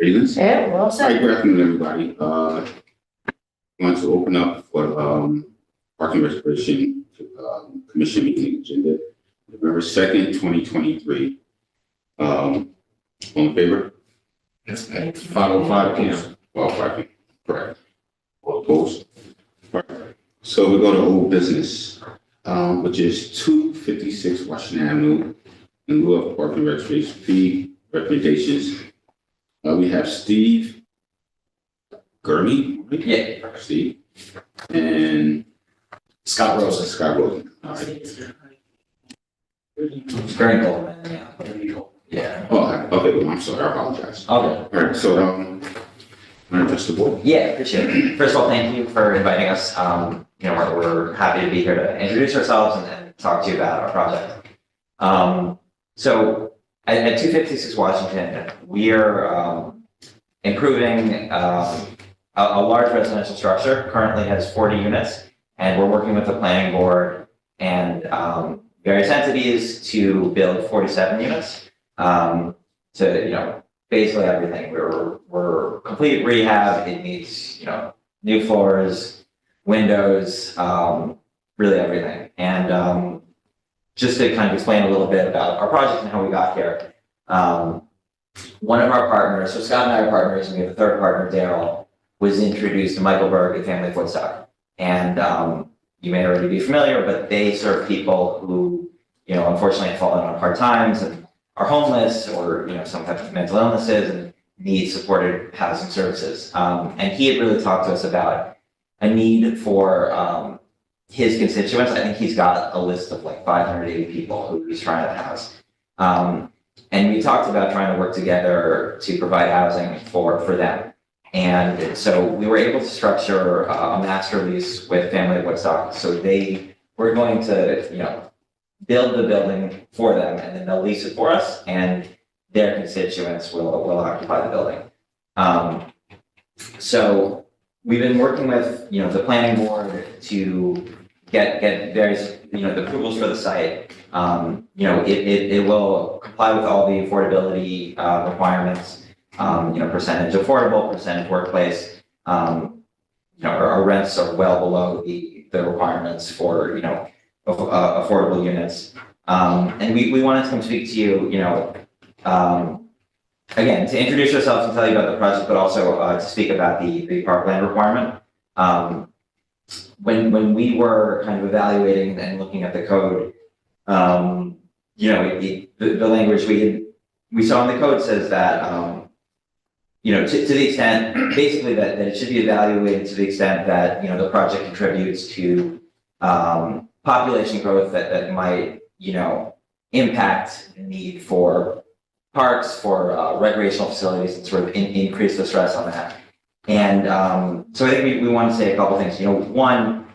Reasons. Yeah, well All right, said. good afternoon, everybody. Want to open up for Parking Restoration Commission meeting agenda, November 2nd, 2023. All in favor? Yes, at 5:05 p.m. 5:05 p.m. Correct. All opposed? All right. So we go to old business, which is 256 Washington Avenue in lieu of parking registration fee recommendations. We have Steve Gurney. Yeah. Steve. And Scott Rosen. Scott Rosen. All right. Sprinkle. Yeah. Oh, okay. Well, I'm sorry. I apologize. Okay. All right. So, I'm going to address the board. Yeah, appreciate it. First of all, thank you for inviting us. We're happy to be here to introduce ourselves and talk to you about our project. So at 256 Washington, we are improving a large residential structure. Currently has 40 units, and we're working with the planning board and various entities to build 47 units. To basically everything. We're complete rehab. It needs new floors, windows, really everything. And just to kind of explain a little bit about our project and how we got here. One of our partners, so Scott and I are partners, and we have a third partner, Daryl, was introduced to Michael Berg at Family Woodstock. And you may already be familiar, but they serve people who, unfortunately have fallen on hard times and are homeless or, some type of mental illnesses and need supported housing services. And he had really talked to us about a need for his constituents. I think he's got a list of like 580 people who he's trying to house. And we talked about trying to work together to provide housing for them. And so we were able to structure a master lease with Family Woodstock. So they were going to, build the building for them, and then they'll lease it for us, and their constituents will occupy the building. So we've been working with the planning board to get various the approvals for the site. It will comply with all the affordability requirements. Percentage affordable, percentage workplace. Our rents are well below the requirements for affordable units. And we wanted to come speak to you, again, to introduce ourselves and tell you about the project, but also to speak about the parkland requirement. When we were kind of evaluating and looking at the code, the language we saw in the code says that, to the extent, basically that it should be evaluated to the extent that, the project contributes to population growth that might, impact the need for parks, for recreational facilities, and sort of increase the stress on that. And so I think we want to say a couple things. One,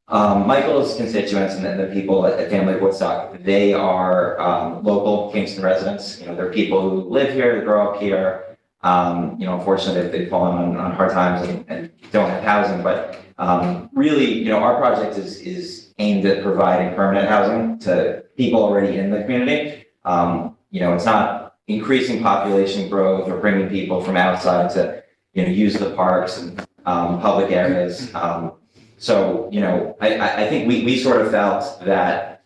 Michael's constituents and the people at Family Woodstock, they are local Kingston residents. They're people who live here, grow up here. Unfortunately, they've fallen on hard times and don't have housing. But really, our project is aimed at providing permanent housing to people already in the community. It's not increasing population growth or bringing people from outside to, use the parks and public areas. So, I think we sort of felt that,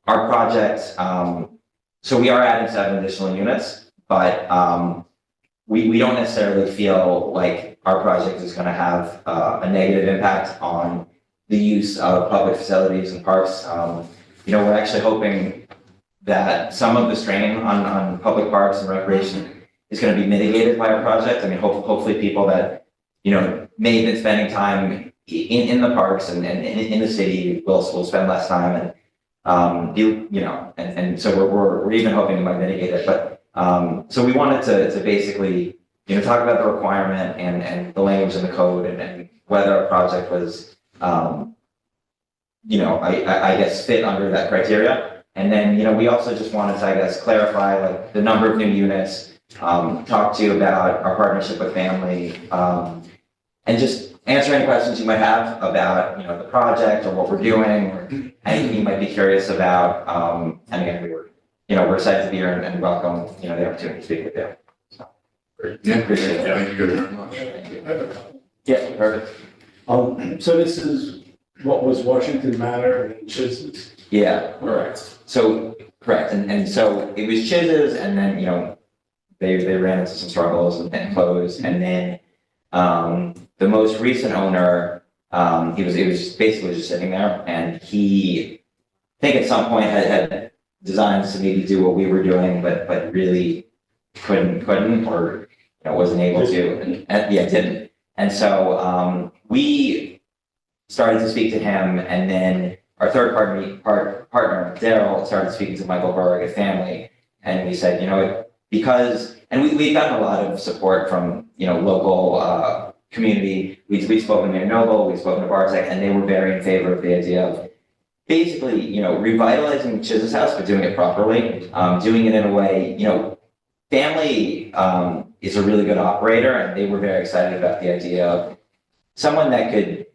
our project, so we are adding 7 additional units, but we don't necessarily feel like our project is going to have a negative impact on the use of public facilities and parks. We're actually hoping that some of the strain on public parks and recreation is going to be mitigated by our project. I mean, hopefully people that, may have been spending time in the parks and in the city will spend less time and so we're even hoping it might mitigate it. But so we wanted to basically, talk about the requirement and the language in the code and whether our project was, I guess fit under that criteria. And then, we also just wanted to, I guess, clarify like the number of new units, talk to you about our partnership with Family, and just answer any questions you might have about, the project or what we're doing or anything you might be curious about. And again, we're excited to be here and welcome, the opportunity to speak with you. So. Yeah, Appreciate it. thank you very much. Yeah, perfect. So this is what was Washington Manor and Chisholm's? Yeah, Correct. so, correct, and so it was Chiz's, and then, you know, they ran into some struggles and closed, and then, the most recent owner, he was basically just sitting there, and he, I think at some point had designs to maybe do what we were doing, but really couldn't, or, you know, wasn't able to, and yeah, didn't. And so, we started to speak to him, and then our third partner, Daryl, started speaking to Michael Berg at Family, and we said, you know, because, and we've gotten a lot of support from, you know, local, community. We've spoken to Mayor Noble, we've spoken to Bartek, and they were very in favor of the idea of basically, you know, revitalizing Chiz's house, but doing it properly, doing it in a way, you know, Family, is a really good operator, and they were very excited about the idea of someone that could,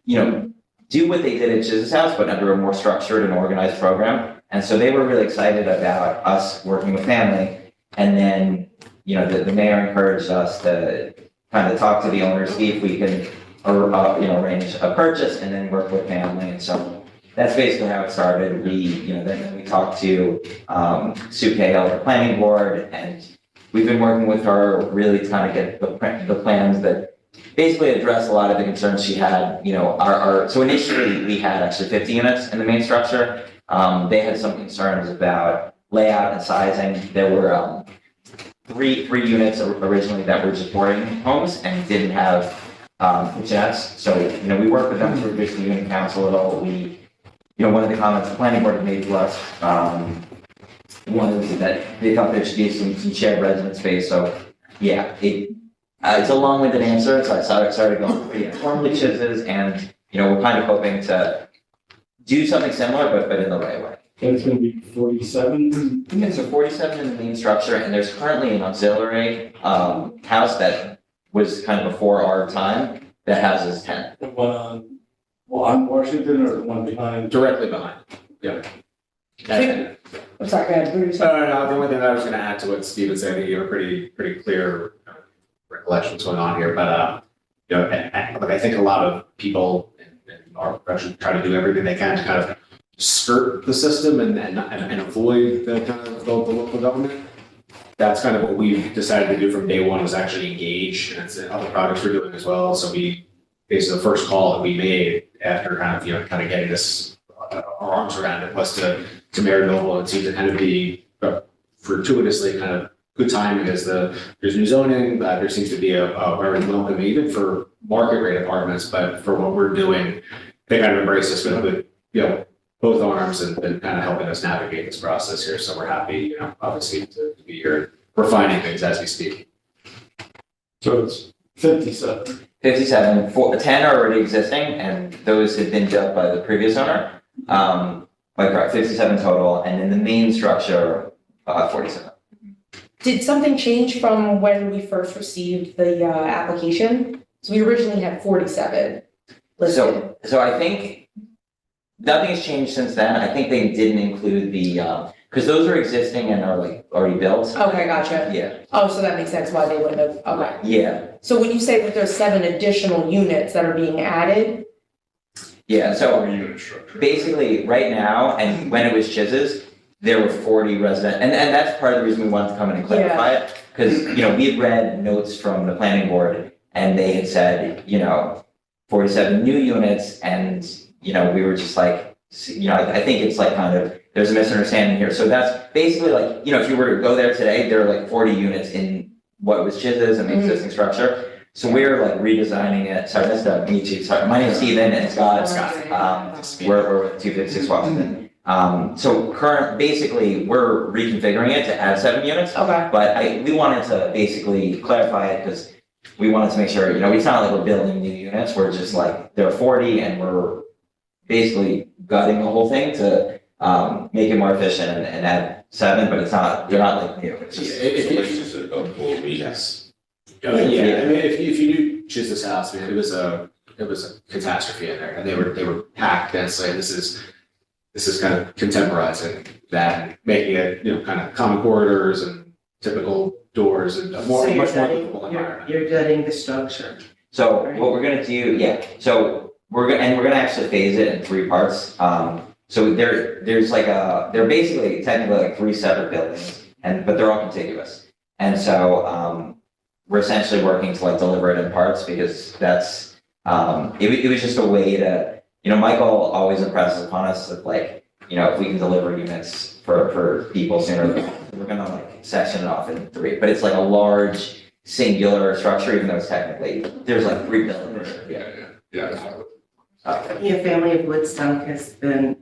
you know, do what they did at Chiz's house, but under a more structured and organized program. And so they were really excited about us working with Family. And then, you know, the mayor encouraged us to kind of talk to the owner, see if we can, you know, arrange a purchase and then work with Family. And so that's basically how it started. We, you know, then we talked to Sue Cahill, the planning board, and we've been working with her really trying to get the plans that basically address a lot of the concerns she had. You know, so initially we had actually 50 units in the main structure. They had some concerns about layout and sizing. There were three units originally that were just boarding homes and didn't have kitchenettes. So, you know, we worked with them to reduce the unit counts a little. We, you know, one of the comments the planning board had made to us, one was that they thought there should be some shared residence space. So, yeah, it's a long-winded answer. So I started going pretty informally Chiz's, and, you know, we're kind of hoping to do something similar, but in the right way. And it's gonna be 47? Yeah, so 47 in the main structure, and there's currently an auxiliary house that was kind of before our time that houses 10. The one on Washington or the one behind? Directly behind. Yeah. And, I'm sorry, go ahead. What were you saying? no, the only thing that I was gonna add to what Steven said, I think you have a pretty clear recollection of what's going on here, but, you know, but I think a lot of people in our profession try to do everything they can to kind of skirt the system and avoid the kind of the local government. That's kind of what we decided to do from day one, was actually engage, and it's other projects we're doing as well. So we, basically the first call that we made after kind of, you know, kind of getting this, our arms around it, was to Mayor Noble. It seemed to kind of be fortuitously kind of good timing, as there's new zoning, there seems to be a very welcome, even for market rate apartments, but for what we're doing, they kind of embrace us with, you know, both arms, and kind of helping us navigate this process here. So we're happy, you know, obviously to be here, refining things as we speak. So it's 57. 57, 10 are already existing, and those had been built by the previous owner. Like, correct, 57 total, and in the main structure, 47. Did something change from when we first received the application? So we originally had 47 listed. So I think nothing has changed since then. I think they didn't include the, because those are existing and are like already built. Okay, gotcha. Yeah, Oh, so that makes sense why they wouldn't have, okay. yeah, So when you say that there's 7 additional units that are being added, yeah. So Unit structure. basically, right now, and when it was Chiz's, there were 40 resident, and that's part of the reason we wanted to come in and clarify it. Because, you know, we had read notes from the planning board, and they had said, you know, 47 new units, and, you know, we were just like, you know, I think it's like kind of, there's a misunderstanding here. So that's basically like, you know, if you were to go there today, there are like 40 units in what was Chiz's and the existing structure. So we're like redesigning it. Sorry, nice to meet you. Sorry, my name is Steven, and Scott. We're with 256 Washington. So basically, we're reconfiguring it to add 7 units. okay. But we wanted to basically clarify it, because we wanted to make sure, you know, it's not like we're building new units. We're just like, there are 40, and we're basically gutting the whole thing to make it more efficient and add 7, but they're not like new. It's just, It's just a full Yes. Yeah, I mean, if you knew Chiz's house, I mean, it was a catastrophe in there, and they were packed densely. And this is kind of contemporizing that, and making it, you know, kind of common corridors and typical doors and a So more, you're much more gutting- livable you're- environment. You're gutting the structure. So what we're gonna do, yeah, so we're gonna actually phase it in 3 parts. So there's like they're basically technically like 3 separate buildings, but they're all contiguous. And so, we're essentially working to like deliver it in parts because that's, it was just a way to, Michael always impresses upon us that like, if we can deliver units for people sooner, we're gonna like section it off in 3, but it's like a large singular structure, even though it's technically, there's like 3 buildings. Yeah. Your family of Woodstock has been,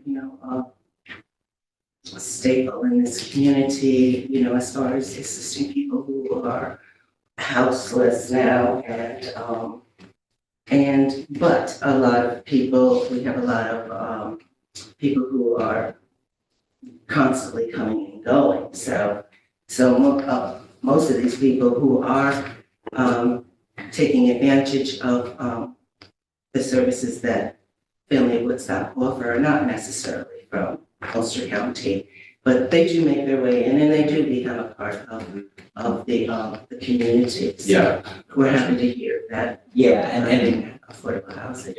a staple in this community, as far as assisting people who are houseless now but a lot of people, we have a lot of, people who are constantly coming and going. So most of these people who are, taking advantage of, the services that Family of Woodstock offer are not necessarily from Ulster County, but they do make their way in and they do become a part of the community. So Yeah. we're happy to hear that. Yeah, and Affordable housing.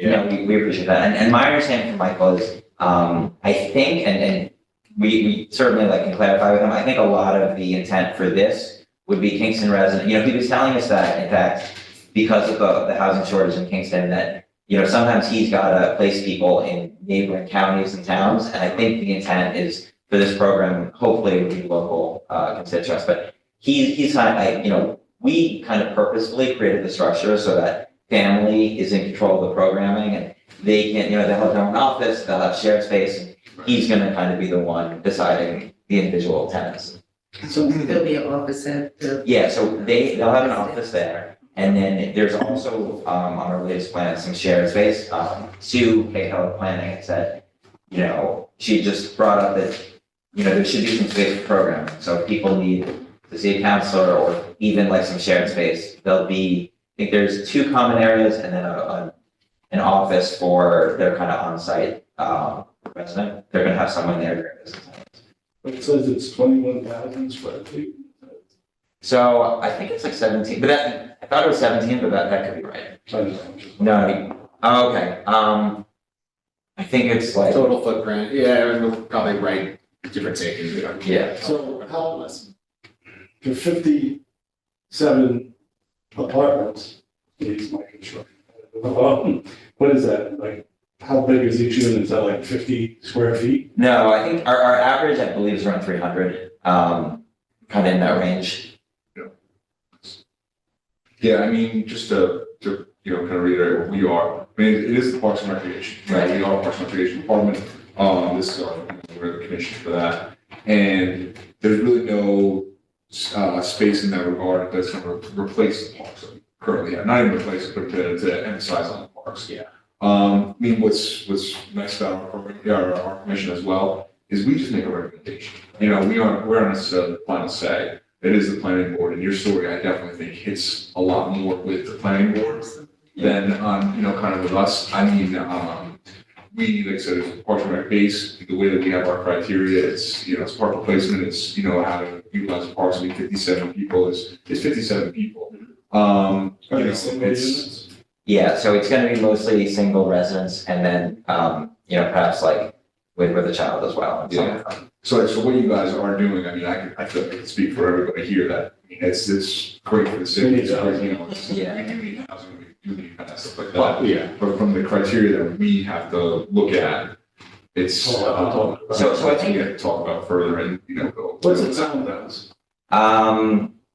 we appreciate that. And my understanding from Michael is, I think, and we certainly like can clarify with him, I think a lot of the intent for this would be Kingston resident. He was telling us that, in fact, because of the housing shortage in Kingston, that sometimes he's got to place people in neighboring counties and towns, and I think the intent is for this program, hopefully it would be local constituents, but he's kind of, we kind of purposefully created the structure so that family is in control of the programming, and they can, they'll have their own office, they'll have shared space, and he's gonna kind of be the one deciding the individual tenants. So there'll be an office at the. Yeah, so they'll have an office there. And then there's also, on our latest plan, some shared space. Sue Cahill Planning had said, she just brought up that, there should be some space for programming. So if people need to see a counselor or even like some shared space, there'll be, I think there's 2 common areas and then an office for their kind of on-site resident. They're gonna have someone there during business hours. But it says it's 21,000 square feet. So I think it's like 17, but I thought it was 17, but that could be right. I don't know, just- No, okay, I think it's like, Total footprint, yeah, we're probably right, different taking. yeah. So how, for 57 apartments, needs my construction. What is that, like, how big is each unit, is that like 50 square feet? No, I think our average, I believe, is around 300, kind of in that range. Yeah, I mean, just to kind of reiterate what we are, I mean, it is the Parks and Recreation. Right. We are a Parks and Recreation Department, this is we're the commission for that. And there's really no, space in that regard that's going to replace the parks that we currently have, not even replace it, but to emphasize on the parks. Yeah. I mean, what's nice about our program, our commission as well, is we just make a recommendation. We're not necessarily the final say. It is the planning board, and your story, I definitely think hits a lot more with the planning board than kind of with us. I mean, we, like I said, it's Parks and Rec base, the way that we have our criteria, it's park replacement, it's, how to utilize the parks, I mean, 57 people is 57 people. Are they single units? Yeah, so it's gonna be mostly single residents and then, perhaps like with a child as well. and Yeah. So what you guys are doing, I mean, I feel like I can speak for everybody here that, I mean, it's great for the city, it's great, Yeah. we do need housing, we do need kind of stuff like But, that. yeah, But from the criteria that we have to look at, it's, So I think- we have to talk about further and, go. What's it sound as?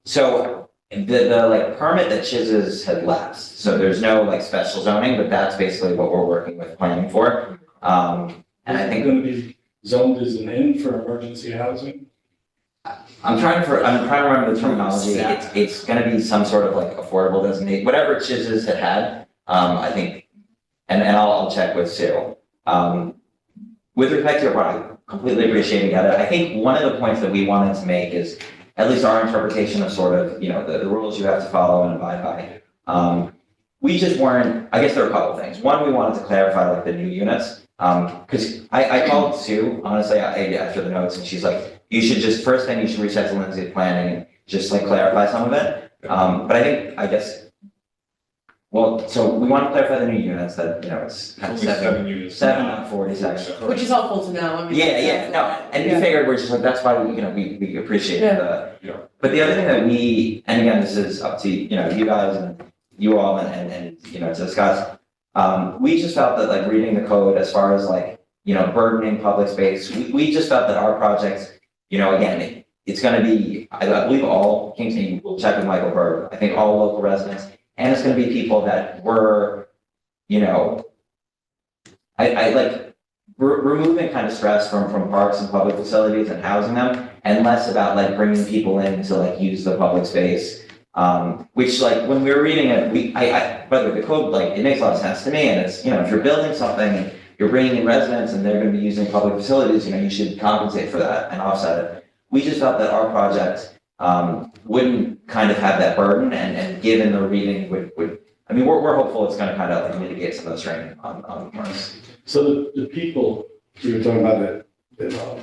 So the like permit that Chiz's had lapsed, so there's no like special zoning, but that's basically what we're working with planning for. And I Is it think, gonna be zoned as an inn for emergency housing? I'm trying to remember the terminology, it's gonna be some sort of like affordable designate, whatever Chiz's had, I think, and I'll check with Sue. With respect to your product, completely appreciate it, I think one of the points that we wanted to make is, at least our interpretation of sort of, the rules you have to follow and abide by. We just weren't, I guess there are a couple of things. One, we wanted to clarify like the new units. Because I called Sue, honestly, after the notes, and she's like, you should just, first thing, you should reach out to Lindsay at planning. just like clarify some of it. But I guess, well, so we want to clarify the new units that, it's kind of Only seven, 7 units. 47. Which is helpful to know, I mean. Yeah, no, and we Yeah. figured we're just like, that's why, we appreciate the. Yeah. But the other thing that and again, this is up to, you guys and you all and, to discuss. We just felt that like reading the code as far as like, burdening public space, we just felt that our projects, again, it's gonna be, I believe all Kingston, will check with Michael Berg, I think all local residents, and it's gonna be people that were, I like removing kind of stress from parks and public facilities and housing them, and less about like bringing people in to like use the public space. Which like when we were reading it, by the way, the code, like, it makes a lot of sense to me, and it's, if you're building something, you're bringing in residents and they're gonna be using public facilities, you should compensate for that and offset it. We just felt that our project, wouldn't kind of have that burden, and given the reading would, I mean, we're hopeful it's gonna kind of like mitigate some of the strain on parks. So the people you were talking about that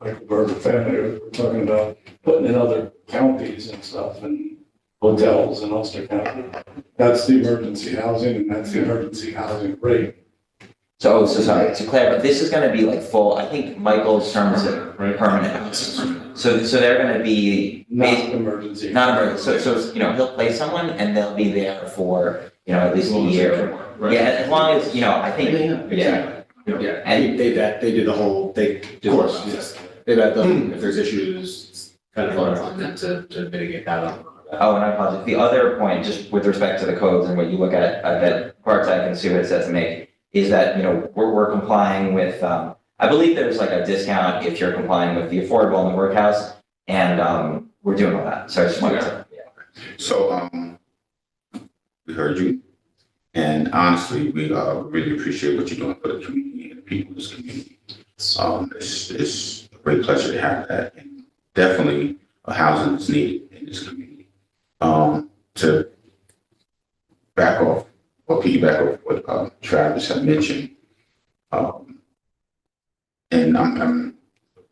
Michael Berger family, we're talking about putting in other counties and stuff and hotels in Ulster County. That's the emergency housing and that's the emergency housing rate. So sorry, to clarify, this is gonna be like full, I think Michael's term is a permanent house. So they're gonna be Not emergency. not emergency, so, he'll place someone and they'll be there for, at least a year. Right. Yeah, as long as, I think, yeah, Yeah, And- they did the whole, they did the course. process. They vet them, if there's issues, it's kind of on them to mitigate that. oh, and I apologize, the other point, just with respect to the codes and what you look at, that Parkside and Sue had said to make, is that, we're complying with, I believe there's like a discount if you're complying with the affordable in the workhouse, and, we're doing all that, so I just wanted to, So, we heard you. And honestly, we, really appreciate what you're doing for the community and the people in this community. It's a great pleasure to have that, and definitely a housing is needed in this community. To back off, or piggyback off what, Travis had mentioned. And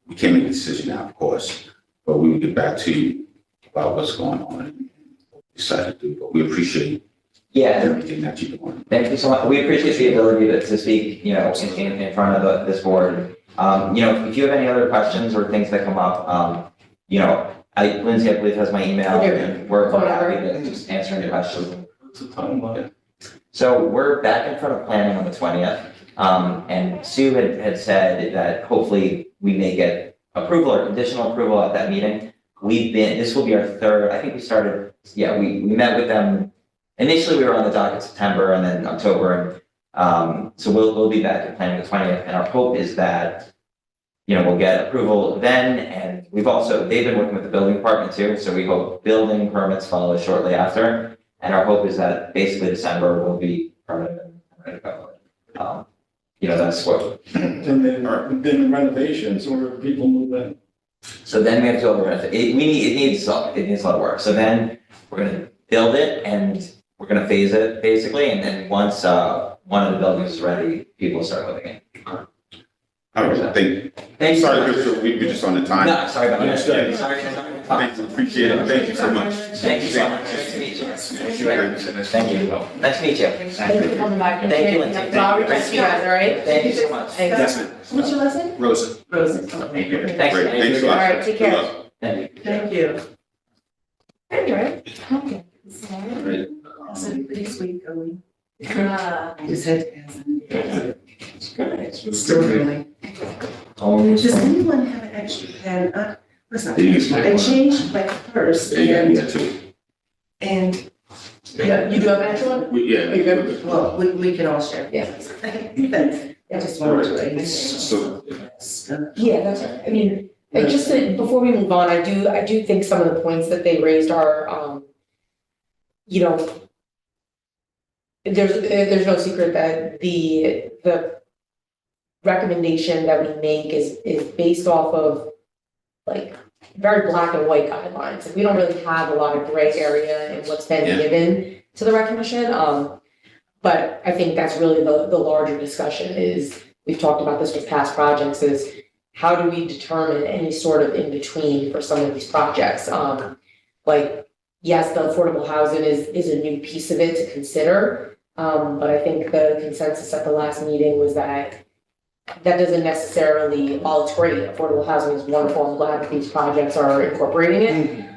we can't make a decision now, of course, but we will get back to you about what's going on and what we decide to do, but we appreciate yeah. everything that you're doing. Thank you so much. We appreciate the ability to speak, in front of this board. If you have any other questions or things that come up, Lindsay, I believe, has my email, and we're happy to just answer any questions. What's the timeline? So we're back in front of planning on the 20th. And Sue had said that hopefully we may get approval or conditional approval at that meeting. This will be our third, I think we started, we met with them. Initially, we were on the docket September and then October, and so we'll be back at planning the 20th, and our hope is that, we'll get approval then, and they've been working with the building department too, so we hope building permits follow shortly after, and our hope is that basically December will be permanent and ready to go. That's what, And then renovations or people move in? so then we have to go over it. It needs a lot of work, so then we're gonna build it and we're gonna phase it basically, and then once one of the buildings is ready, people start living in. All right, Thank you. sorry, Crystal, we're just on the time. No, sorry about that. Understood. Sorry. Thank you, appreciate it, thank you so much. Thank you so much. Nice to meet you. Thank you. Nice to meet you. Thank you for coming back. Thank you, Lindsay. So I'll reach out to you guys, all right? Thank you so much. Thanks. What's your last name? Rosa. Rosa. Thank you. Thanks. Great, thanks a All lot. right, take care. Good luck. Thank you. Thank you. Anyway, okay. That's a pretty sweet going. I just had to ask. Still really. Does anyone have an extra pen? Listen, These- I changed my purse Yeah, and, yeah, too. and, Yeah, you do have an extra one? Yeah. Are you good? well, we can all share. Yeah. I just wanted to. So, Yeah, that's right. I mean, and just before we move on, I do think some of the points that they raised are, there's no secret that the recommendation that we make is based off of like very black and white guidelines. Like, we don't really have a lot of gray area in what's been Yeah. given to the recognition. But I think that's really the larger discussion is, we've talked about this with past projects, is how do we determine any sort of in-between for some of these projects? Like, yes, the affordable housing is a new piece of it to consider. But I think the consensus at the last meeting was that doesn't necessarily, while it's great, affordable housing is wonderful, I'm glad that these projects are incorporating it.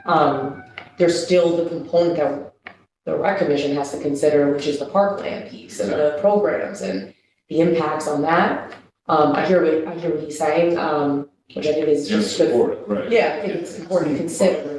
There's still the component that the rec commission has to consider, which is the parkland piece and the programs and the impacts on that. I hear what he's saying, which I think is just good. Support, right. Yeah, I think it's important to consider.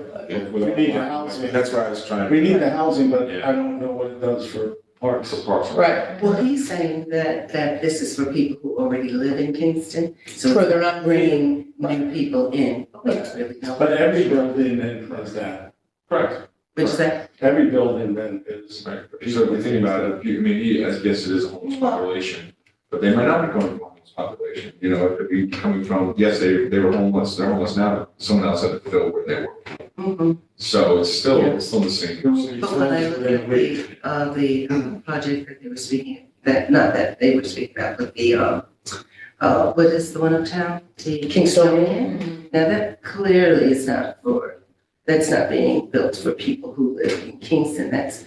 We need the housing. That's why I was trying to. We need the housing, but Yeah. I don't know what it does for parks. Right. Well, he's saying that this is for people who already live in Kingston, so True, it's they're not bringing new people in. Which really no. But every building then does that. Correct. Which is that, Every building then is. Right. So if you think about it, I mean, I guess it is a homeless population, but they might not be coming from a homeless population. You know, it could be coming from, yes, they were homeless, they're homeless now, but someone else had to fill where they were. mhm. So it's still the same. But when I look at the project that they were speaking, not that they were speaking about, but what is the one uptown? The Kingstonian. Now that clearly is that's not being built for people who live in Kingston. That's,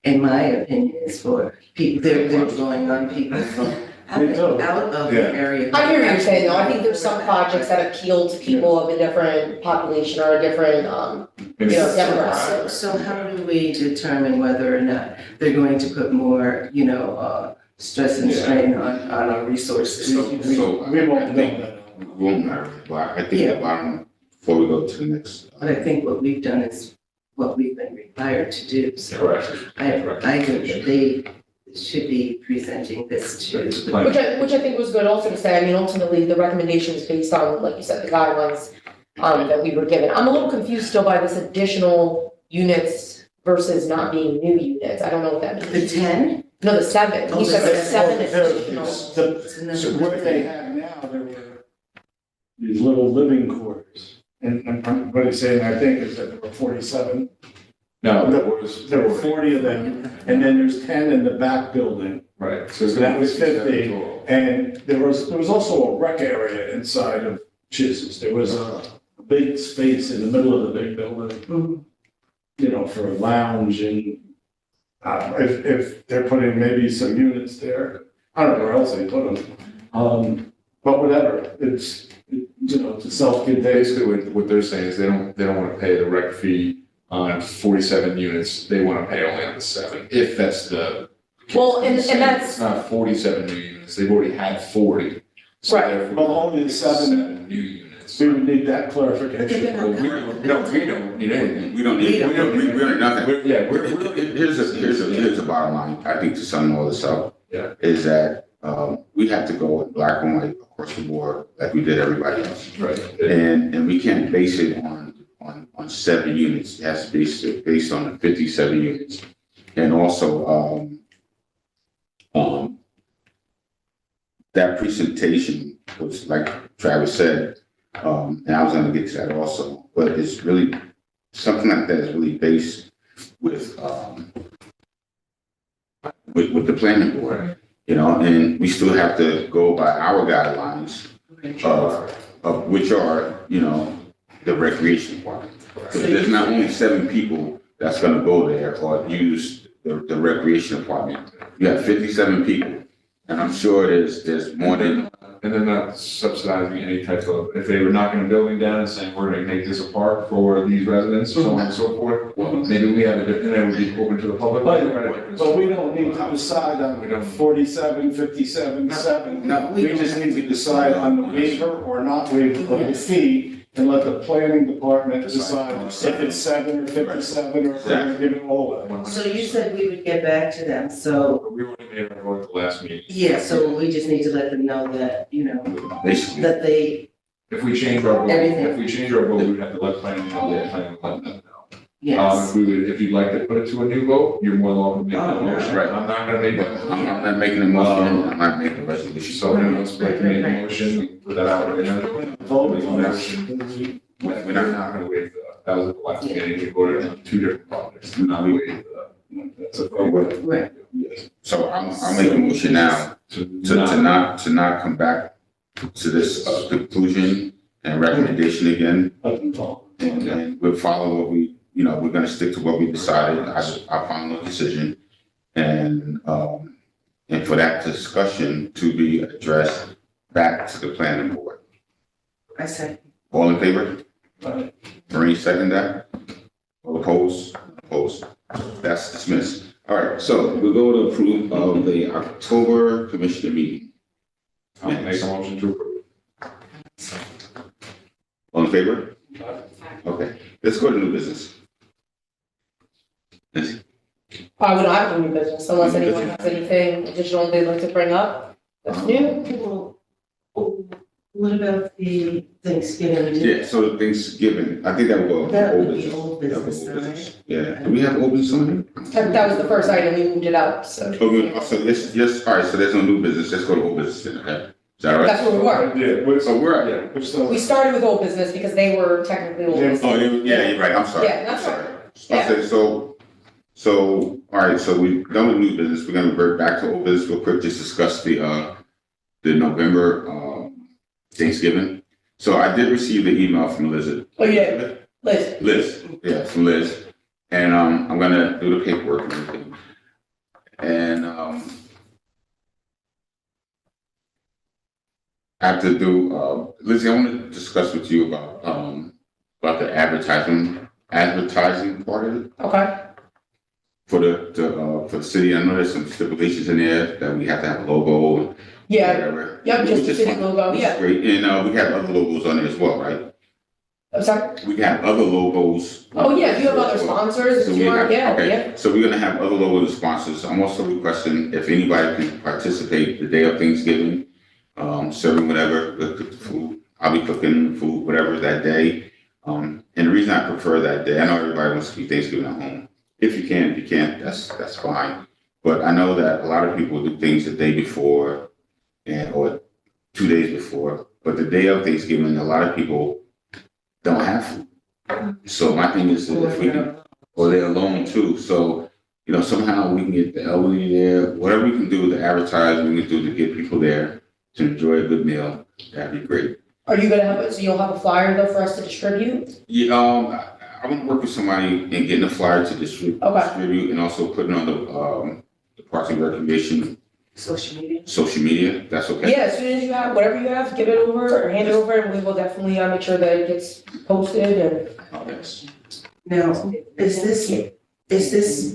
in my opinion, is for people, they're going on people from out of the area. I hear what you're saying, though. I think there's some projects that appeal to people of a different population or a different, demographic. So how do we determine whether or not they're going to put more, stress and strain on our resources? We won't know that. We won't matter, but I think the bottom, before we go to the next. But I think what we've done is what we've been required to do, so Correct. I think that they should be presenting this to. Which I think was good also to say, I mean, ultimately, the recommendation is based on, like you said, the guidelines that we were given. I'm a little confused still by this additional units versus not being new units. I don't know what that means. The 10? No, the 7. He said the 7 additional. So what they have now, there were these little living quarters. And what he's saying, I think, is that there were 47. No, There were 40 of them, and then there's 10 in the back building. Right, so it's That gonna be was 50. total. And there was also a rec area inside of Chis's. There was a big space in the middle of the big building, for a lounge and if they're putting maybe some units there, I don't know where else they put them. But whatever, it's a self-contained. Basically, what they're saying is they don't want to pay the rec fee on 47 units, they want to pay only on the 7, if that's the. Well, and that's- It's not 47 new units, they've already had 40. So Right. therefore, Well, only the 7 new units. We would need that clarification. Well, we don't need anything. We don't need, we don't, nothing. We're Here's a bottom line, I think to sum all this up. Yeah. Is that, we have to go with black and white across the board like we did everybody else. Right. And we can't base it on 7 units, it has to be based on the 57 units. And also, that presentation was like Travis said, and I was gonna get to that also, but it's really, something like that is really based with the planning board, and we still have to go by our guidelines of which are, the recreation department. So there's not only 7 people that's gonna go there or use the recreation department. You have 57 people, and I'm sure there's more than. And they're not subsidizing any type of, if they were knocking a building down and saying, we're gonna make this a park for these residents, so on and so forth, well, maybe we have a different, and then we'd be open to the public. But we don't need to decide on 47, 57, 7. No, We just need to decide on the waiver or not waiver of the fee and let the planning department decide if it's 7 or 57 or if they're gonna give it all away. So you said we would get back to them, so, We already made our vote at the last meeting. yeah, so we just need to let them know that, Basically, that they, If we change our vote, Everything. if we change our vote, we'd have to let planning know, let planning let them know. yes. If you'd like to put it to a new vote, you're more than welcome to make that Oh, motion. right. I'm not gonna make that. I'm not making a motion, I'm not making a resolution. So anyone else like to make a motion, we can put that out right now. Vote on this. We're not gonna waive that was at the last meeting, we voted on 2 different projects, we're not waiving that's a vote. Right. So I'll make a motion now to not come back to this conclusion and recommendation again. And then we'll follow what we, we're gonna stick to what we decided, our final decision. And for that discussion to be addressed back to the planning board. I said, All in favor? Maureen, second that? All opposed? Opposed. That's dismissed. All right, so we'll go to approve of the October commissioner meeting. I'll make a motion to approve. All in favor? Okay, let's go to new business. Nancy? We don't have any new business unless anyone has anything additional they'd like to bring up. That's new. What about the Thanksgiving? Yeah, so Thanksgiving, I think that will go. That would old be business. old That would business, be old business. right? Yeah, do we have old business on here? That was the first item, we moved it up, so. Okay, so let's, all right, so there's no new business, let's go to old business then, okay? Is that all right? That's where we were. Yeah, what's, So we're at, yeah, which the. We started with old business because they were technically old business. oh, yeah, you're right, I'm sorry. Yeah, that's I'm sorry. Okay, so, all right, so we done with new business, we're gonna revert back to old business real quick, just discuss the November, Thanksgiving. So I did receive the email from Liz. Oh, yeah, Liz. Yeah, from Liz, and, I'm gonna do the paperwork and everything. And, I have to do, Lizzie, I want to discuss with you about the advertising part of it. Okay, For the city. I know there's some stipulations in there that we have to have a logo and yeah, whatever. yep, just Which the is city fine. logo, Which is yeah. Great, and, we have other logos on there as well, right? I'm sorry. We have other logos. Oh, yeah, if you have other sponsors, So if we you want, have, yeah, okay, yeah. so we're gonna have other logos and sponsors. I'm also requesting if anybody can participate the day of Thanksgiving, serving whatever, cook the food. I'll be cooking the food, whatever that day. And the reason I prefer that day, I know everybody wants to keep Thanksgiving at home. If you can, that's fine. But I know that a lot of people do things the day before or 2 days before. But the day of Thanksgiving, a lot of people don't have food. So my thing is that if we can, or they're alone too. So, somehow we can get the elderly there, whatever we can do to advertise, we can do to get people there to enjoy a good meal. That'd be great. Are you gonna have, so you'll have a flyer though for us to distribute? Yeah, I want to work with somebody and getting a flyer to distribute and also putting on the Parks and Recreation Social media? social media. That's okay. Yeah, as soon as you have, whatever you have, give it over or hand it over and we will definitely, make sure that it gets posted and. Yes. Now,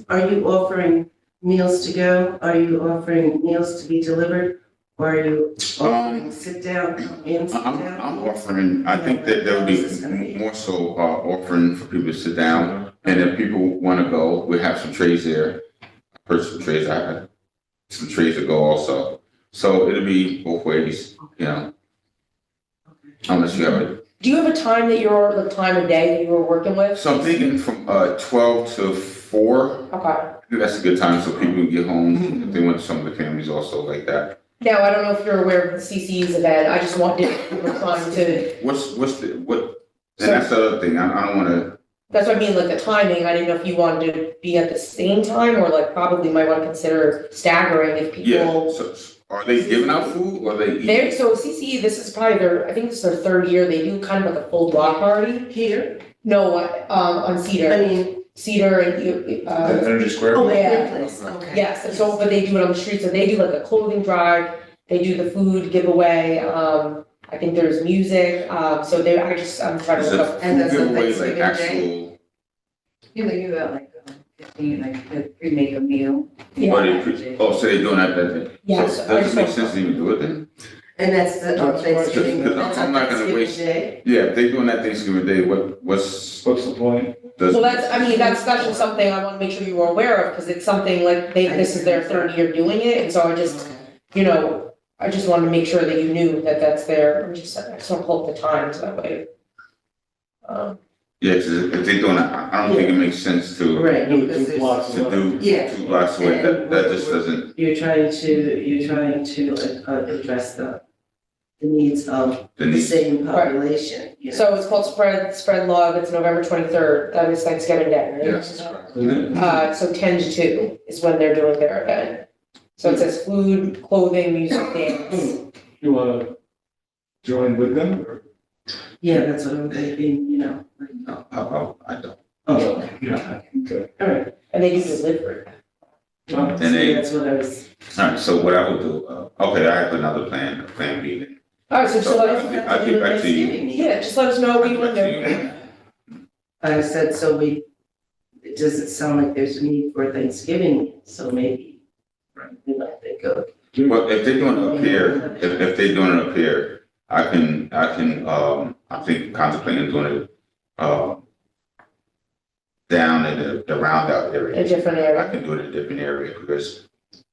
are you offering meals to go? Are you offering meals to be delivered? Or are you offering sit down, come in, sit I'm down? offering, I think that there would be more so offering for people to sit down. And if people want to go, we have some trays there. I purchased some trays. I have some trays to go also. So it'll be both ways, unless you have it. Do you have a time that the time of day that you were working with? So I'm thinking from 12 to 4. Okay. I think that's a good time so people can get home. If they want some of the families also like that. Now, I don't know if you're aware of the CC's event, I just wanted, we were trying to, And that's the other thing. I don't want to. that's what I mean, like the timing, I didn't know if you wanted to be at the same time or like probably might want to consider staggering if Yeah, people. so are they giving out food or are they eating? So CCE, this is probably I think this is their third year, they do kind of like a full block party. Here? No, on I Cedar, mean, Cedar and, Energy Square? oh, yeah. your place, okay. yes, and so, but they do it on the street, so they do like a clothing drive, they do the food giveaway, I think there's music, so I'm trying Is to it look up. And food that's on giveaway, like Thanksgiving Day? actual, Yeah, they give out like 15, like to pre-make a meal. Yeah. so they're doing that day? Yes, So I does just it make want- sense to even do it then? And that's the That's Thanksgiving, right. that's I'm on not gonna Thanksgiving waste- Day. Yeah, if they're doing that Thanksgiving Day, what's What's the point? Well, that's just something I wanna make sure you were aware of, cause it's something like this is their third year doing it, and so I just, I just wanted to make sure that you knew that that's there, I just wanna pull up the times that way. Yeah, because if they're doing it, I don't think it makes sense to Right, Do because two there's, blocks do away. Yeah. 2 blocks away. That just doesn't, you're trying to address the needs of the the need. same population, you know. So it's called Spread Love, it's November 23rd, that is Thanksgiving Day, right? Yes, that's correct. So 10 to 2 is when they're doing their event. So it says food, clothing, music, dance. You wanna join with them or? Yeah, that's what I'm thinking, you know. like- No, I don't. Oh, okay. Yeah, okay. All right. And they use the liver. And So they, that's what I was. all right, so what I would do, okay, I have another plan, a plan B then. All right, so just let us, I'll get back to you. yeah, just let us know what you want to do. I'll I said, so it doesn't sound like there's a need for Thanksgiving, so maybe we might think of. Well, if they're doing it up here, if they're doing it up here, I think contemplating doing it, down in the roundout A area. different I area. can do it in a different area because,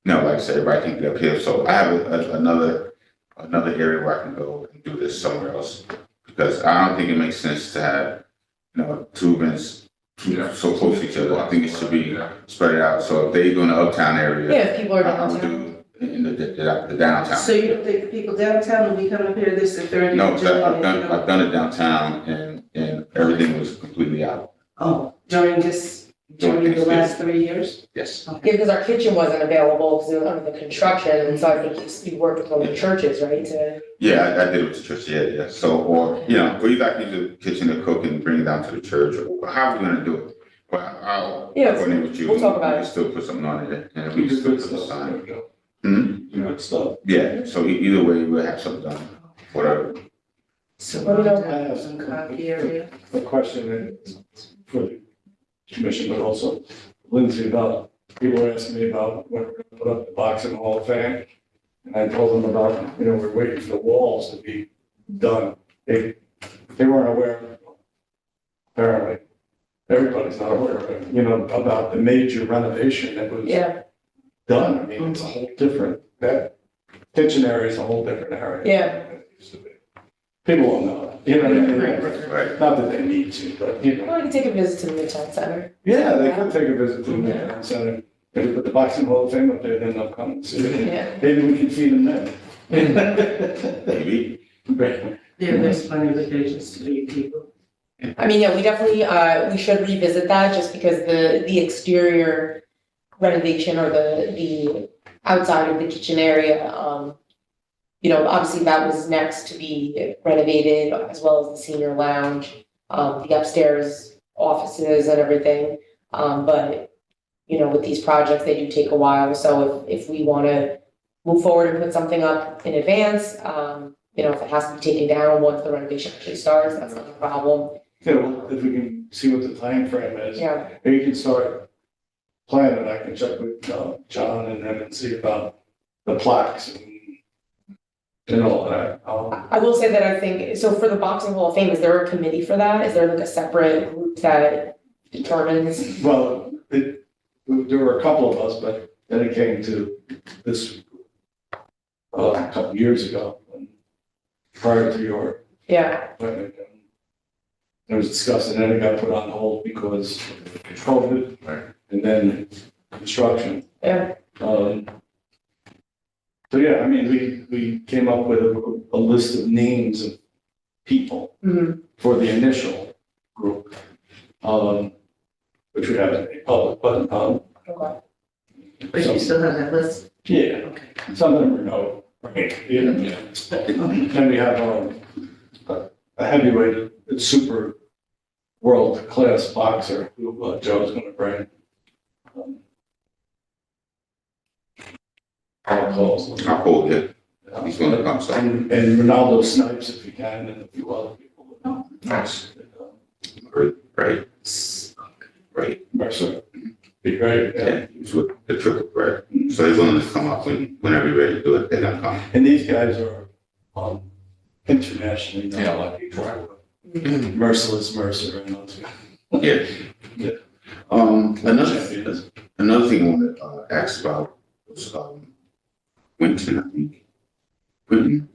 like I said, everybody can get up here, so I have another area where I can go and do this somewhere else. Because I don't think it makes sense to have, two events so close to each other. I think it should be spread out, so if they go in the uptown area. Yeah, if people are I would downtown. do in the downtown. So you don't think the people downtown will be coming up here this the 30th? No, of 'cause July, I've done it downtown and everything was completely out. Oh, during the last 3 years? Yes. Yeah, because our kitchen wasn't available because it was under the construction, and so I think you worked with one of the churches, right, to. Yeah, I did it with the church, yeah. So, or you back into the kitchen to cook and bring it down to the church, or how are we gonna do it? Well, I'll Yeah, coordinate with you. we'll talk about We can it. still put something on it and we can still put the sign. Hmm? Good stuff. Yeah, so either way, we'll have something done, whatever. So Let me know. I have some coffee area. a question for the commission, but also Lindsay about, people were asking me about when we're gonna put up the Boxing Hall of Fame. And I told them about, we're waiting for the walls to be done. They weren't aware, apparently. Everybody's not aware of it, about the major renovation that was Yeah, done. I mean, it's a whole different, that kitchen area is a whole different area. Yeah. than it used to be. People won't know that, you know what I mean? Right. Not that they need to, but, well, I can take a visit to the Midtown Center. yeah, they could take a visit to the Midtown Center. Maybe put the Boxing Hall of Fame up there, then they'll come and see it. Yeah. Maybe we can feed them then. Maybe. Right. There's plenty of occasions to meet people. I mean, yeah, we definitely, we should revisit that just because the exterior renovation or the outside of the kitchen area, obviously that was next to be renovated as well as the senior lounge, the upstairs offices and everything. But, with these projects, they do take a while. So if we want to move forward and put something up in advance, if it has to be taken down once the renovation actually starts, that's not a problem. Well, if we can see what the time frame is. Yeah. Maybe you can start planning, I can check with John and them and see about the plaques and all that. I will say that I think, so for the Boxing Hall of Fame, is there a committee for that? Is there like a separate group that determines? Well, there were a couple of us, but then it came to this a couple years ago, prior to your Yeah, appointment. It was discussed and then it got put on hold because of COVID and then construction. yeah, So yeah, I mean, we came up with a list of names of people mhm, for the initial group, which we haven't made public, but, okay, But you still have that list? yeah, Okay. some of them are no, right? Yeah. Then we have, a heavyweight, super world-class boxer who Joe's gonna bring. Paul Coles. I'll hold it. He's gonna come, so. And Ronaldo Snipes if you can, and a few other people. Nice. Right. Right. Mercer, be great, yeah. Yeah, he was with the triple threat. So they're willing to come up whenever you're ready to do it, they're gonna come. And these guys are, internationally known, like Merciless Mercer and those guys. Yeah. Yeah. Another Champions. thing I wanted to ask about was, Quentin, I think. Quentin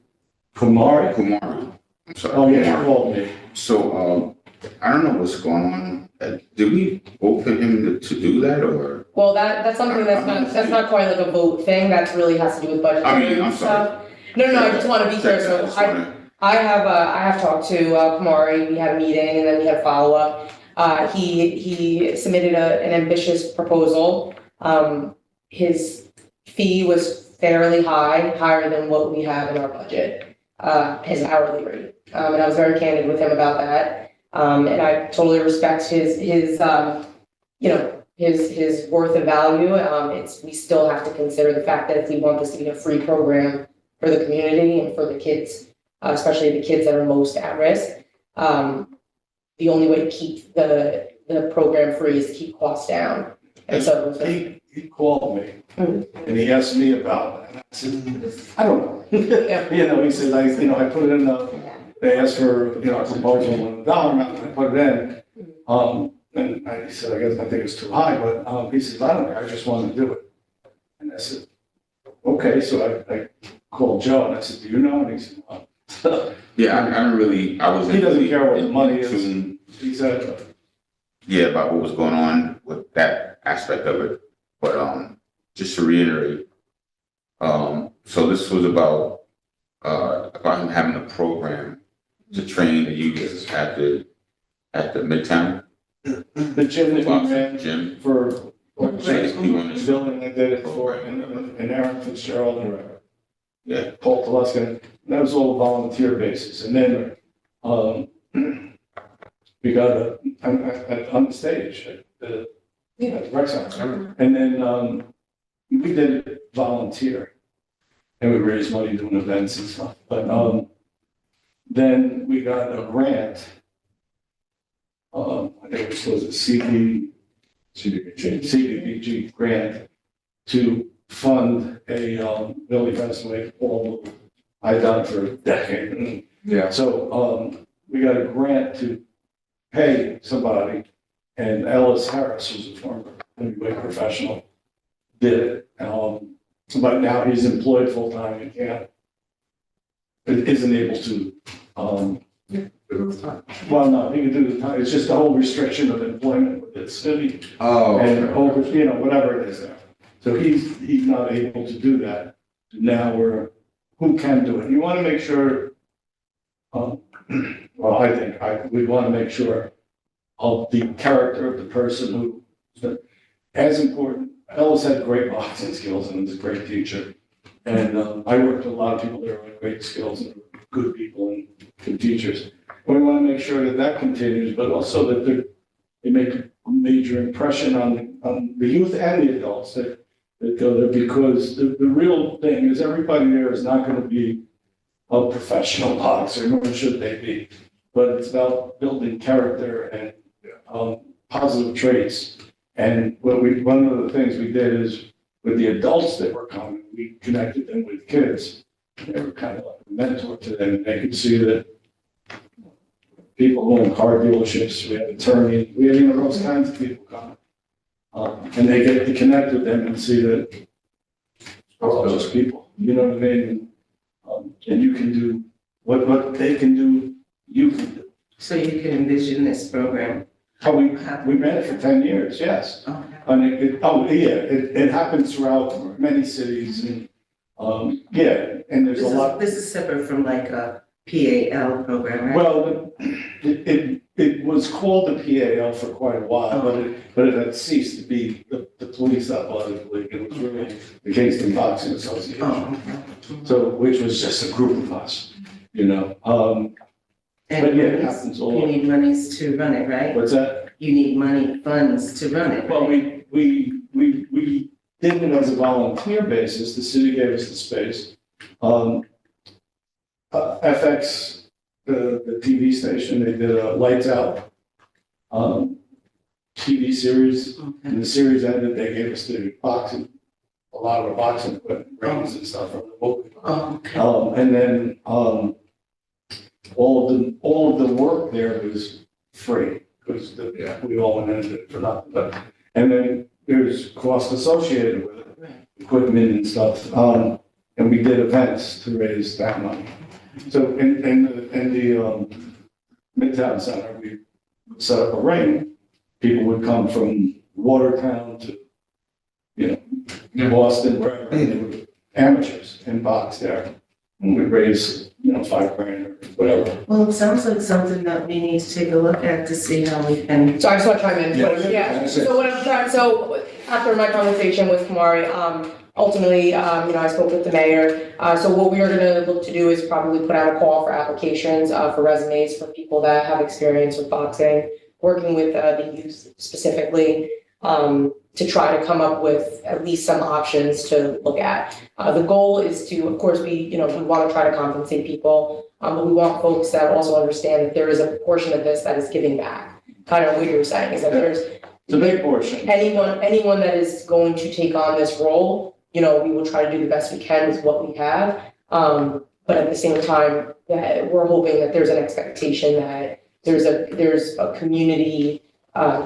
Kumari. Kumari. I'm sorry. Oh, yeah, Kumari. she called me. So, I don't know what's going on. Did we vote for him to do that or? well, that's something that's not quite like a vote thing, that's really has to do with budget I mean, I'm and stuff. sorry. No, I just wanna be clear, so I have talked to Kamari, we had a meeting and then we had a follow-up. He submitted an ambitious proposal. His fee was fairly high, higher than what we have in our budget. his hourly rate. And I was very candid with him about that. And I totally respect his worth and value. We still have to consider the fact that if we want this to be a free program for the community and for the kids, especially the kids that are most at risk, the only way to keep the program free is to keep costs down. And so He called me and he asked me about it. And I said, I don't know. Yeah. You know, he said, I put it in they asked for, a proposal on the dollar amount, and I put it in. And I said, I think it's too high, but, he said, I don't care, I just want to do it. And I said, okay, so I called Joe and I said, do you know? And he said, Yeah, I don't really, I wasn't. He doesn't really care what the in money is. tune, he said, Yeah, about what was going on with that aspect of it. But, just to reiterate, so this was about him having a program to train the youth at the Midtown. the gym that we ran Gym. for, So these people in the this- building I did it for, and Aaron Fitzgerald and Yeah, Paul Teluskin, that was all volunteer basis. And then, we got on the stage at the rec center. And then, we did it volunteer. And we raised money doing events and stuff. But, then we got a grant. I think it was a CDBG grant to fund a, Billy Benson all I done for a decade. Yeah. So, we got a grant to pay somebody, and Ellis Harris, who's a former heavyweight professional, did it. But now he's employed full-time and isn't able to, well, no, he can do the time, it's just the whole restriction of employment with the city. Oh. And over, whatever it is there. So he's not able to do that. Now who can do it? You want to make sure, well, we want to make sure of the character of the person who, as important, Ellis had great boxing skills and was a great teacher. And I worked with a lot of people that are great skills and good people and good teachers. And we want to make sure that continues, but also that they make a major impression on the youth and the adults that go there, because the real thing is everybody there is not going to be a professional boxer, nor should they be. But it's about building character and positive traits. And one of the things we did is with the adults that were coming, we connected them with kids. They were kind of like a mentor to them, and they could see that people who own car dealerships, we have attorneys, we have those kinds of people coming. And they get to connect with them and see that we're all just people, you know what I mean? And you can do what they can do, you can do. So you can envision this program. Oh, we ran it for 10 years, yes. Okay. And it happens throughout many cities and, and there's a lot. This is separate from like a PAL program, right? Well, it was called the PAL for quite a while, but it had ceased to be the police athletic league. It was really the Kingston Boxing Association. Oh, okay. So, which was just a group of us, But yeah, it happens all You over. need monies to run it, right? What's that? You need funds to run it. Well, right? we did it as a volunteer basis. The city gave us the space. FX, the TV station, they did a Lights Out TV series. Okay. And the series ended, they gave us the boxing, a lot of the boxing equipment, rings and stuff from the book. Oh, okay. And then, all of the work there was free, because we all went into it for nothing, and then there's cost associated with it, Right. equipment and stuff, and we did events to raise that money. So in the Midtown Center, we set up a ring, people would come from Watertown to, Boston, wherever, and they were amateurs in box there, and we raise, $5,000 or whatever. Well, it sounds like something that we need to take a look at to see how we can. So I just want to chime in. Yeah. Yeah, so what I'm trying, so after my conversation with Kamari, ultimately, I spoke with the mayor. So what we are gonna look to do is probably put out a call for applications, for resumes for people that have experience with boxing, working with, the youth specifically, to try to come up with at least some options to look at. The goal is to, of course, we want to try to compensate people, but we want folks that also understand that there is a portion of this that is giving back. Kind of what you're saying is that there's It's a big portion. anyone that is going to take on this role, we will try to do the best we can with what we have. But at the same time, that we're hoping that there's an expectation that there's a community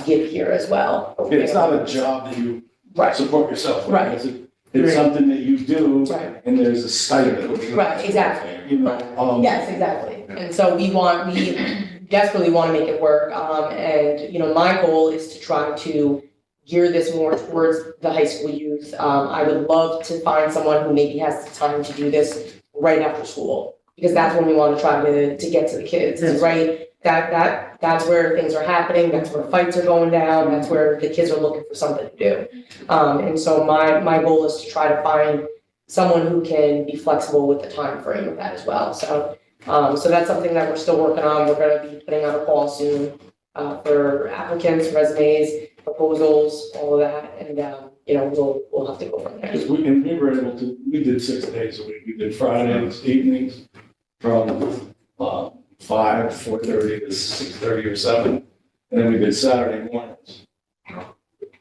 give here as well. It's not a job that you Right, support yourself with. Right. It's Right. something that you do right, and there's a stipend. right, exactly. Yes, exactly. And so we desperately want to make it work. And, my goal is to try to gear this more towards the high school youth. I would love to find someone who maybe has the time to do this right after school, because that's when we want to try to get to the kids, right? That's where things are happening, that's where fights are going down, that's where the kids are looking for something to do. And so my goal is to try to find someone who can be flexible with the time frame of that as well. So that's something that we're still working on. We're gonna be putting out a call soon, for applicants, resumes, proposals, all of that, and, we'll have to go from there. Because we were able to, we did 6 days a week. We did Fridays, evenings from 4:30 to 6:30 or 7. And then we did Saturday mornings.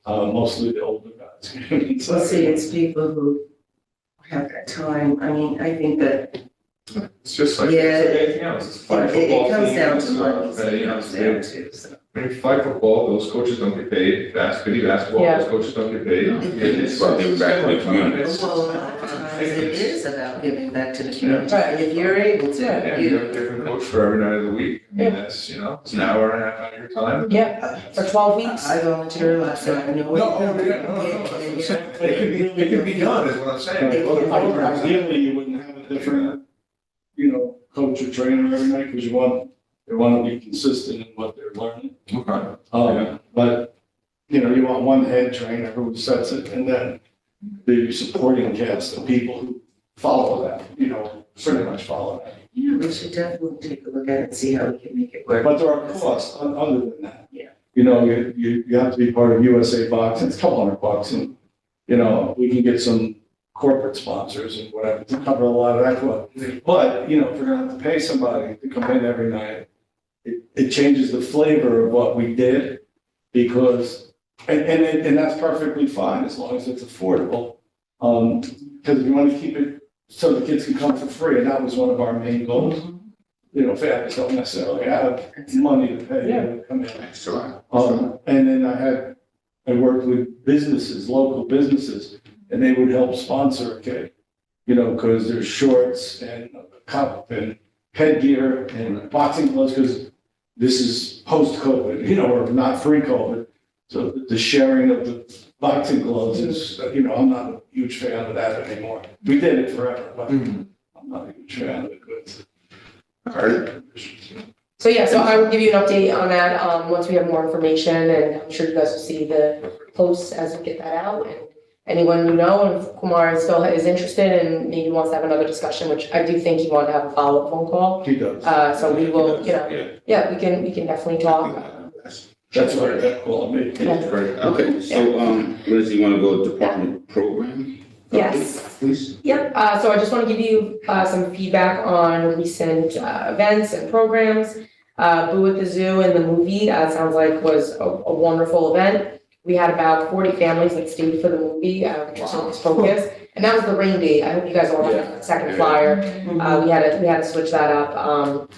Mostly the older guys. Well, see, it's people who have that time. I mean, I think that, It's just like, Yeah. it's like anything else, it's a flag it football comes team, down it's, to money, so you it know, comes down to, so. when you flag football, those coaches don't get paid, basketball, Yeah. those coaches don't get paid. It's about giving back to the community. Well, a lot of times it is about giving back to the community, Right. and if you're able to, Yeah, you have a different coach for every night of the week, I mean, that's, it's an hour and a half out of your time. Yeah, for 12 weeks. I volunteer a lot, so I know. No, it can be done, is what I'm saying. Ideally, you wouldn't have a different, coach or trainer every night because they want to be consistent in what they're learning. Okay. But, you want one head trainer who sets it and then the supporting cast of people who follow that, pretty much follow that. Yeah, we should definitely take a look at it and see how we can make it work. But there are costs other than that. Yeah. You have to be part of USA Boxing, it's a couple $100 and, we can get some corporate sponsors and whatever to cover a lot of that cost. But, if we're gonna have to pay somebody to come in every night, it changes the flavor of what we did because, and that's perfectly fine as long as it's affordable. Because we want to keep it so the kids can come for free, and that was one of our main goals. Families don't necessarily have money to pay to come in. That's right. And then I worked with businesses, local businesses, and they would help sponsor a kid, because there's shorts and a cup and headgear and boxing gloves, because this is post-COVID, or not pre-COVID. So the sharing of the boxing gloves is, I'm not a huge fan of that anymore. We did it forever, but I'm not a huge fan of it. All right. So I will give you an update on that, once we have more information, and I'm sure you guys will see the posts as we get that out, and anyone and if Kumar still is interested and maybe wants to have another discussion, which I do think he wanted to have a follow-up phone call. He does. So we will, Yeah. we can definitely talk. That's what they're calling me. Great. Okay, so, Liz, you want to go department program? Yes. Please. Yep, so I just want to give you some feedback on recent events and programs. Boo at the Zoo and the movie, sounds like was a wonderful event. We had about 40 families that stayed for the movie, which was Hocus Pocus. And that was the rain date. I hope you guys all have that second flyer. We had to switch that up.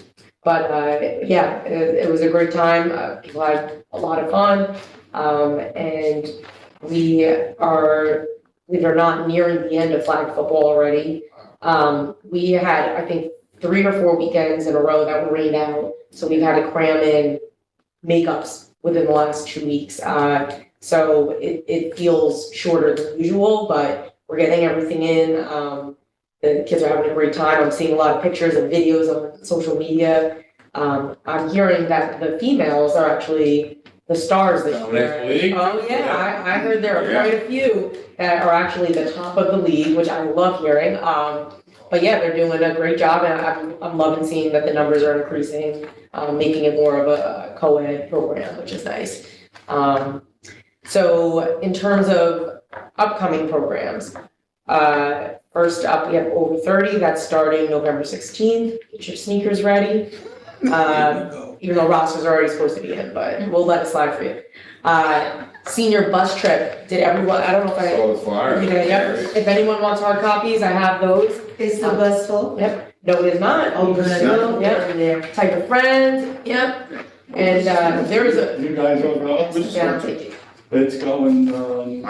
It was a great time. People had a lot of fun. And we are, believe it or not, nearing the end of flag football already. We had, I think, 3 or 4 weekends in a row that were rained out. So we've had to cram in makeups within the last 2 weeks. So it feels shorter than usual, but we're getting everything in. The kids are having a great time. I'm seeing a lot of pictures and videos on social media. I'm hearing that the females are actually the stars this Next year. league? Oh, yeah, I heard there are quite a few that are actually the top of the league, which I love hearing. But yeah, they're doing a great job, and I'm loving seeing that the numbers are increasing, making it more of a co-ed program, which is nice. So in terms of upcoming programs, first up, we have Over 30, that's starting November 16th. Get your sneakers ready. Even though Ross was already supposed to be in, but we'll let it slide for you. Senior bus trip, did everyone, I don't know if I, So far. if anyone wants hard copies, I have those. Is the bus full? Yep, no, it is not. Oh, good. No, yep, There. type of friend, yep. And, there is a, You guys don't know? yeah, I'll take it. It's going,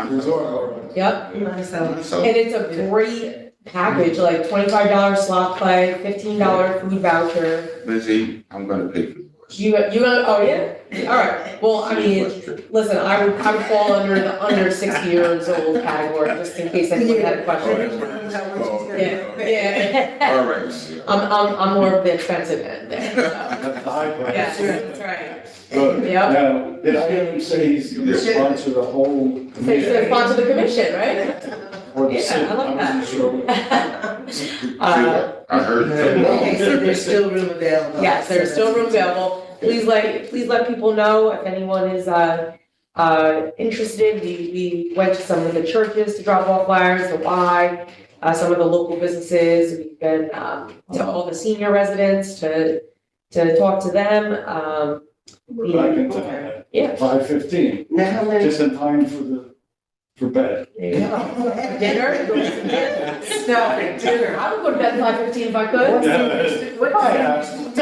resort. Yep, Nice, So, and it's a great package, like $25 slot play, $15 food voucher. Lizzie, I'm gonna pay for yours. You gonna, oh yeah, all right, well, I mean, listen, I would fall under the under 60 years old category, just in case anyone had a question. Yeah. All right. I'm more of the expensive end there, so. That's the high price. Yeah, that's right. Good. Yep. Now, did I hear him say he's gonna sponsor the whole? They should sponsor the commission, right? Or the Yeah, city? I like wasn't sure. I heard. Okay, so there's still room available. Yes, there's still room available. Please let people know if anyone is interested. We went to some of the churches to drop off flyers, the Y, some of the local businesses. We've been to all the senior residents to talk to them. We're back in time. Yeah. 5:15, Now, how many? just in time for bed. There you go. Dinner? No, dinner. I would go to bed at 5:15 if I could. What I time? asked. I'm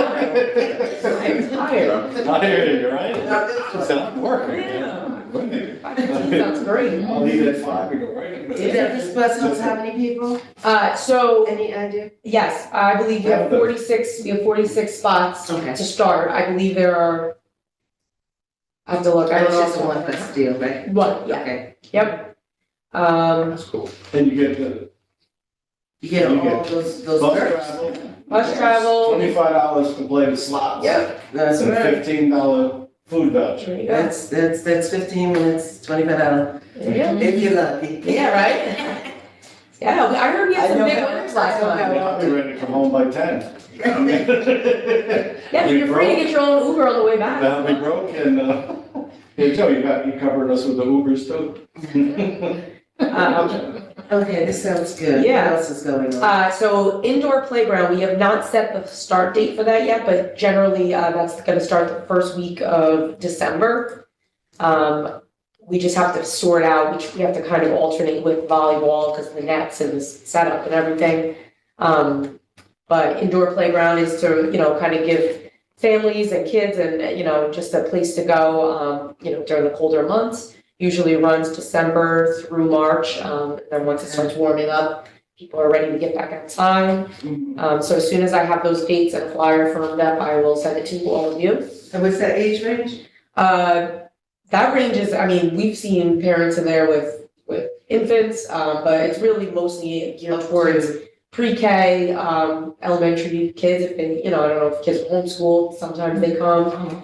tired. I hear you, right? No, It's not working. Yeah. 5:15 Sounds great. I'll leave at 5 and go right in bed. This bus holds how many people? So, Any idea? yes, I believe we have 46 spots Okay. to start. I believe there are, I have to look, I It's don't know. just one bus deal, right? One, yeah, Okay. yep. That's cool. And you get the You get You all get those bus perks. travel. Bus travel. $25 to play the slots. Yep, that's And a right. $15 food voucher. There you go. That's 15 minutes, $25, There you go. if you're lucky. Yeah, right? Yeah, I heard we had some big winners last time. I'll be ready to come home by 10. Yeah, you're free to get your own Uber on the way back. That'll be broke and, hey, Joe, you covered us with the Ubers too. Okay, this sounds good. Yeah. What else is going on? So indoor playground, we have not set the start date for that yet, but generally, that's gonna start the first week of December. We just have to sort out, which we have to kind of alternate with volleyball, because the nets and the setup and everything. But indoor playground is to, kind of give families and kids and, just a place to go, during the colder months. Usually runs December through March, then once it starts warming up, people are ready to get back outside. So as soon as I have those dates and flyer firmed up, I will send it to all of you. And what's that age range? That ranges, we've seen parents in there with infants, but it's really mostly geared towards pre-K, elementary kids, if they, I don't know if kids are homeschooled, sometimes they come.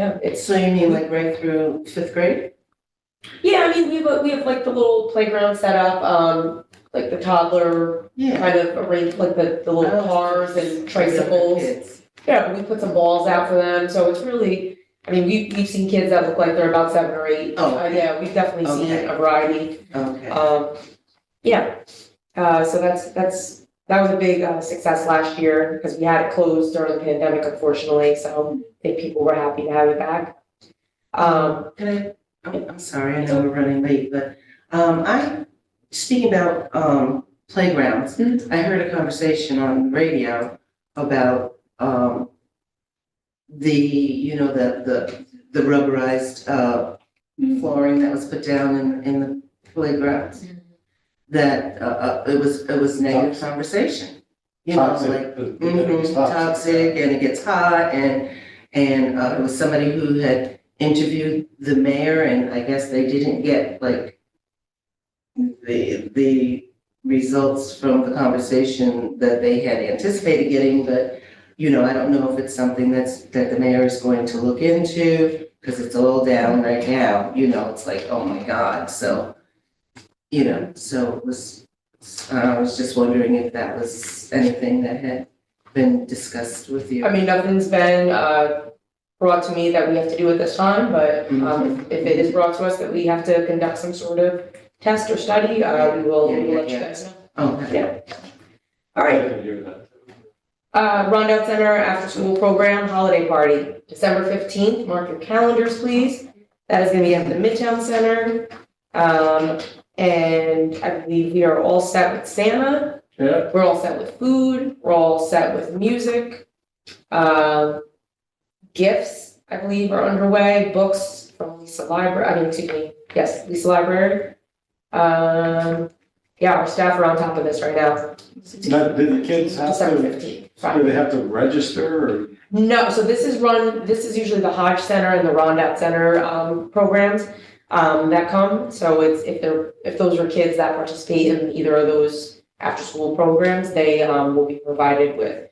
It's. So you mean like right through 5th grade? Yeah, we have like the little playground set up, like the toddler Yeah. kind of arrange, like the little Oh. cars and tricycles. Kids. Yeah, we put some balls out for them, so it's really, we've seen kids that look like they're about 7 or 8. Oh. Yeah, we've definitely seen Okay. a variety. Okay. So that was a big success last year, because we had it closed during the pandemic, unfortunately, so I think people were happy to have it back. I'm sorry, I know we're running late, but, speaking about, playgrounds, I heard a conversation on the radio about, the rubberized, flooring that was put down in the playgrounds. That, it was negative conversation, like, toxic, and it gets hot, and it was somebody who had interviewed the mayor, and I guess they didn't get like the results from the conversation that they had anticipated getting, but I don't know if it's something that the mayor is going to look into, because it's all down right now, it's like, oh my God, so, so it was, I was just wondering if that was anything that had been discussed with you. I mean, nothing's been, brought to me that we have to do at this time, but, if it is brought to us that we have to conduct some sort of test or study, we will let you guys know. Okay. Yeah. All right. I can hear that. Rondout Center After School Program Holiday Party, December 15th. Mark your calendars, please. That is gonna be at the Midtown Center. And I believe we are all set with Santa. Yeah, We're all set with food. We're all set with music. Gifts, I believe, are underway. Books from Lisa Library, Lisa Library. Yeah, our staff are on top of this right now. now, did the kids have December to, 15th. do they have to register or? No, so this is usually the Hodge Center and the Rondout Center programs that come. So it's if those are kids that participate in either of those after school programs, they will be provided with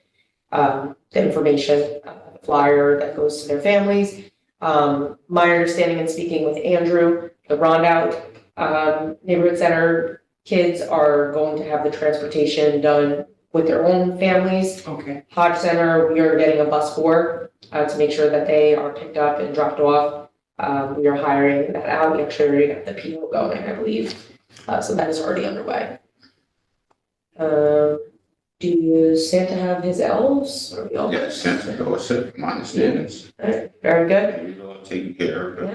the information, flyer that goes to their families. My understanding in speaking with Andrew, the Rondout Neighborhood Center kids are going to have the transportation done with their own families. Okay. Hodge Center, we are getting a bus for to make sure that they are picked up and dropped off. We are hiring that out. We actually already got the PO going, I believe. So that is already underway. Does Santa have his elves? Or we all? Yeah, Santa Claus, my understanding. Alright, very good. He's all taken care of.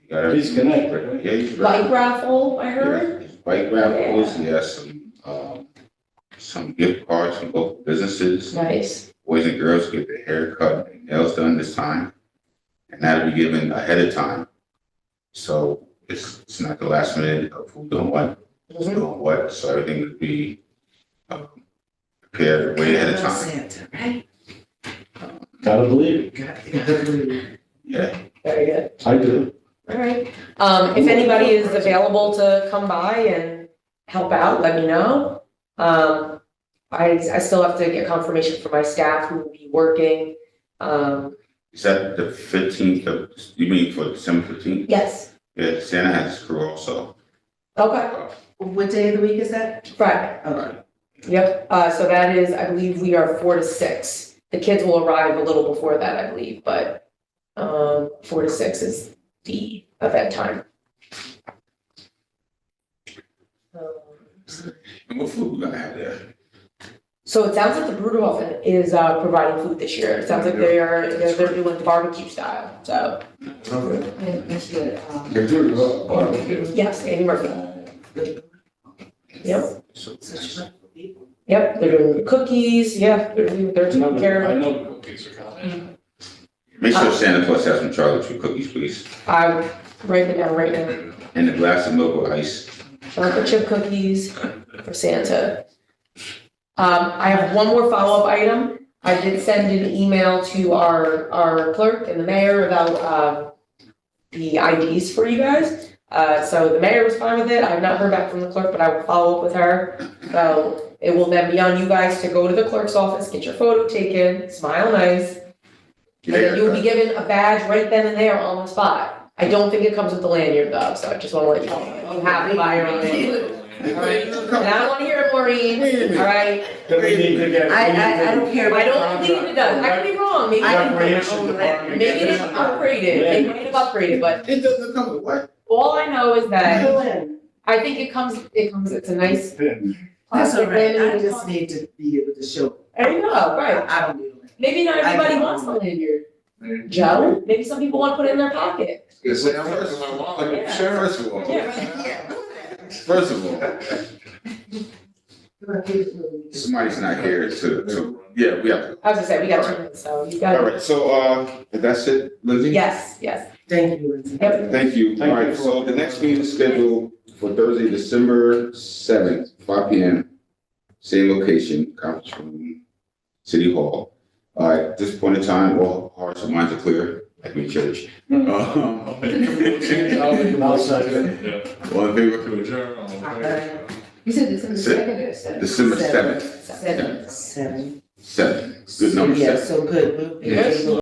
You got He's everything. connected. Yeah, he's ready. Bike raffle, I Yeah, heard. his bike raffles, he has some gift cards from local businesses. Nice. Boys and girls get their hair cut and nails done this time. And that'll be given ahead of time. So it's not the last minute of who's doing what, who's doing what, so everything would be prepared way ahead of time. Santa, right? Gotta believe it. Gotta believe. Yeah, Very good. I do. All right. If anybody is available to come by and help out, let me know. I still have to get confirmation from my staff who will be working. is that the 15th of, you mean for December 15th? Yes. Yeah, Santa has his crew also. Okay. What day of the week is that? Friday. Okay. Yep. So that is, I believe we are 4 to 6. The kids will arrive a little before that, I believe, but 4 to 6 is the event time. And what food we gonna have there? So it sounds like the Brewhofen is providing food this year. It sounds like they're doing barbecue style. So That's good. They do barbecue. yes, Andy Murphy. Yep. So, Such wonderful people. Yep. They're doing cookies. Yeah, they're taking care I of it. know the cookies are coming. make sure Santa Claus has some chocolate chip cookies, please. I write it down right now. And a glass of milk with ice. Chocolate chip cookies for Santa. I have one more follow-up item. I did send an email to our clerk and the mayor about the IDs for you guys. So the mayor was fine with it. I have not heard back from the clerk, but I will follow up with her. So it will then be on you guys to go to the clerk's office, get your photo taken, smile nice. And then you will be given a badge right then and there on the spot. I don't think it comes with the lanyard though, so I just wanna let you know. You have to buy your own lanyard. Alright, and I don't wanna hear it, Maureen, alright? Then we need to get. I don't care. I don't believe it does, I could be wrong, maybe, Recreation department. maybe they've upgraded, they might have upgraded, but It doesn't come with what? all I know is that, Fill in. I think it comes, it's a nice That's plastic all right, I lanyard. just need to be able to show. There you go, right, I don't need it. maybe not everybody wants the lanyard, Joe, maybe some people wanna put it in their pocket. It's like, first of all, Yeah. first of all. Yeah. First of all, somebody's not here to, yeah, we have to. I was gonna say, we got 2 minutes, so you All got, right, so, that's it, Lindsay? yes, yes, Thank you, Lindsay. yep, Thank you. Thank All you right, for- so the next meeting is scheduled for Thursday, December 7th, 5 p.m. Same location, conference room, City Hall. All right, at this point in time, all hearts and minds are clear, like we church. I'll second it. All in favor? To adjourn, all in favor? You said December That's it. 2nd or 7th? December 7th, 7. 7. 7. Good number, Yeah, 7. so good, we'll be Yes. able